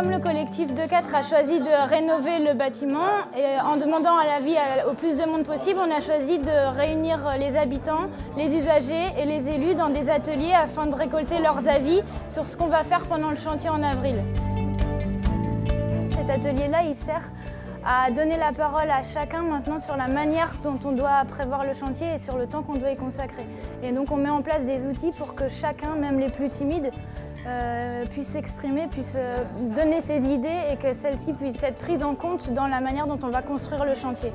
comme le collectif de 4 a choisi de rénover le bâtiment, et en demandant à l'avis au plus de monde possible, on a choisi de réunir les habitants, les usagers et les élus dans des ateliers afin de récolter leurs avis sur ce qu'on va faire pendant le chantier en avril. Cet atelier-là, il sert à donner la parole à chacun maintenant sur la manière dont on doit prévoir le chantier et sur le temps qu'on doit y consacrer. Et donc on met en place des outils pour que chacun, même les plus timides, puisse s'exprimer, puisse donner ses idées et que celles-ci puissent être prises en compte dans la manière dont on va construire le chantier.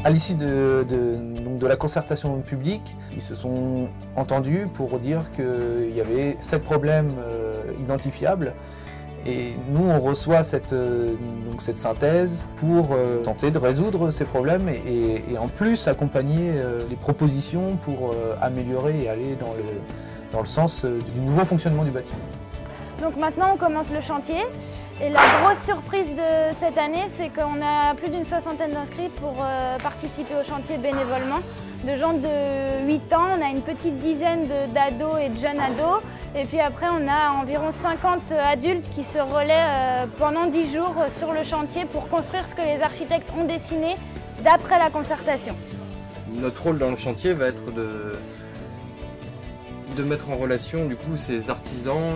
À l'issue de la concertation publique, ils se sont entendus pour dire qu'il y avait 7 problèmes identifiables. Et nous, on reçoit cette synthèse pour tenter de résoudre ces problèmes et en plus accompagner les propositions pour améliorer et aller dans le sens du nouveau fonctionnement du bâtiment. Donc maintenant, on commence le chantier. Et la grosse surprise de cette année, c'est qu'on a plus d'une 60aine d'inscrits pour participer au chantier bénévolement. De gens de 8 ans, on a une petite dizaine d'ados et de jeunes ados. Et puis après, on a environ 50 adultes qui se relaient pendant 10 jours sur le chantier pour construire ce que les architectes ont dessiné d'après la concertation. Notre rôle dans le chantier va être de mettre en relation du coup ces artisans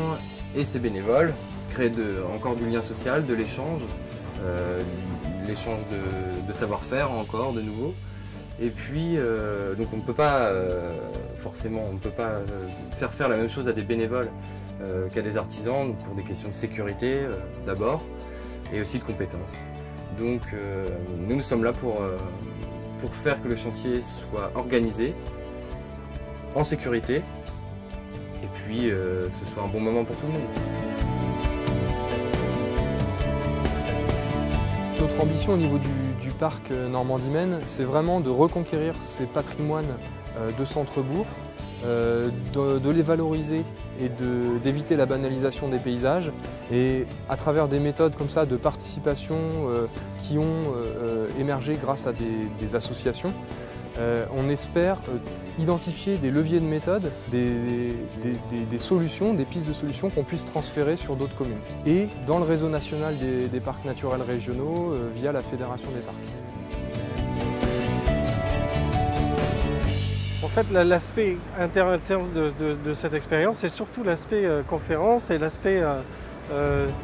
et ces bénévoles, créer encore du lien social, de l'échange de savoir-faire encore de nouveau. Et puis, donc on ne peut pas faire la même chose à des bénévoles qu'à des artisans pour des questions de sécurité d'abord et aussi de compétences. Donc nous sommes là pour faire que le chantier soit organisé, en sécurité, et puis que ce soit un bon moment pour tout le monde. Notre ambition au niveau du parc Normandie-Maine, c'est vraiment de reconquérir ces patrimoines de centre-bourg, de les valoriser et d'éviter la banalisation des paysages. Et à travers des méthodes comme ça de participation qui ont émergé grâce à des associations, on espère identifier des leviers de méthode, des solutions, des pistes de solutions qu'on puisse transférer sur d'autres communes. Et dans le réseau national des parcs naturels régionaux via la Fédération des parcs. En fait, l'aspect intéressant de cette expérience, c'est surtout l'aspect conférence et l'aspect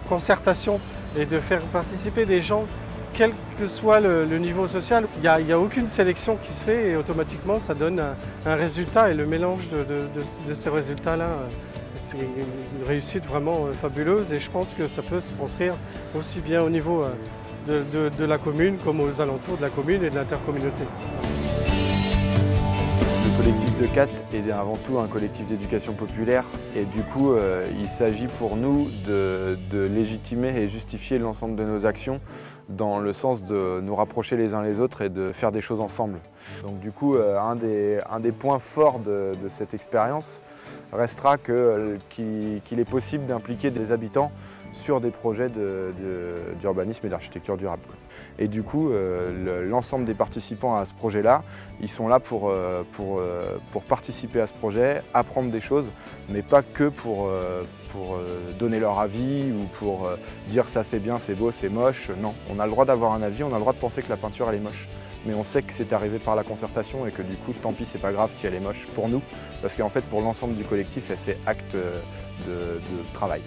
concertation et de faire participer des gens quel que soit le niveau social. Il n'y a aucune sélection qui se fait et automatiquement ça donne un résultat et le mélange de ces résultats-là, c'est une réussite vraiment fabuleuse et je pense que ça peut se transcrire aussi bien au niveau de la commune comme aux alentours de la commune et de l'intercommunauté. Le collectif de 4 est avant tout un collectif d'éducation populaire et du coup il s'agit pour nous de légitimer et justifier l'ensemble de nos actions dans le sens de nous rapprocher les uns les autres et de faire des choses ensemble. Donc du coup un des points forts de cette expérience restera qu'il est possible d'impliquer des habitants sur des projets d'urbanisme et d'architecture durable. Et du coup, l'ensemble des participants à ce projet-là, ils sont là pour participer à ce projet, apprendre des choses, mais pas que pour donner leur avis ou pour dire ça c'est bien, c'est beau, c'est moche. Non, on a le droit d'avoir un avis, on a le droit de penser que la peinture elle est moche. Mais on sait que c'est arrivé par la concertation et que du coup, tant pis, c'est pas grave si elle est moche pour nous, parce qu'en fait, pour l'ensemble du collectif, elle fait acte de travail.